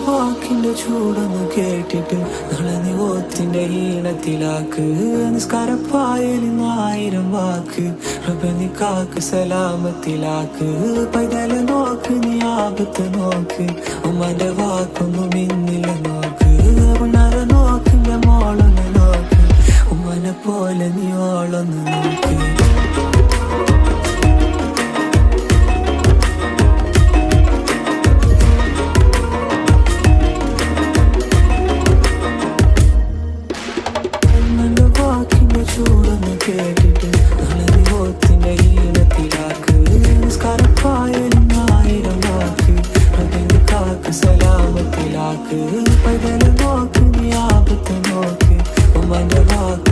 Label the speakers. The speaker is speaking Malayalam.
Speaker 1: വാക്കിന്റെ ചൂടൊന്നു കേട്ടിട്ട് നാളെ നീ ഓത്തിന്റെ ഈണത്തിലാക്ക്. നിസ്കാരപ്പായലിൽ 1000 വാക്ക് റബ്ബേ നീ കാക്ക് സലാമത്തിലാക്ക്. പൈതലെ നോക്ക് നീ ആപത്ത് നോക്ക്, ഉമ്മാന്റെ വാക്കൊന്നും ഇന്നില്ല നോക്ക്. ഉണ്ണാരെ നോക്കിന്റെ മോളൊന്ന് നോക്ക്, ഉമ്മാനെ പോലെ നീ ഓളൊന്ന് നോക്ക്. ചൂടൊന്ന് കേട്ടിട്ട് നാളെ നീ ഓത്തിന്റെ ഈണത്തിലാക്ക്. നിസ്കാരപ്പായലിൽ 1000 വാക്ക് റബ്ബേ നീ കാക്ക് സലാമത്തിലാക്ക്. പൈതലെ നോക്ക് നീ ആപത്ത് നോക്ക്, ഉമ്മാന്റെ വാക്ക്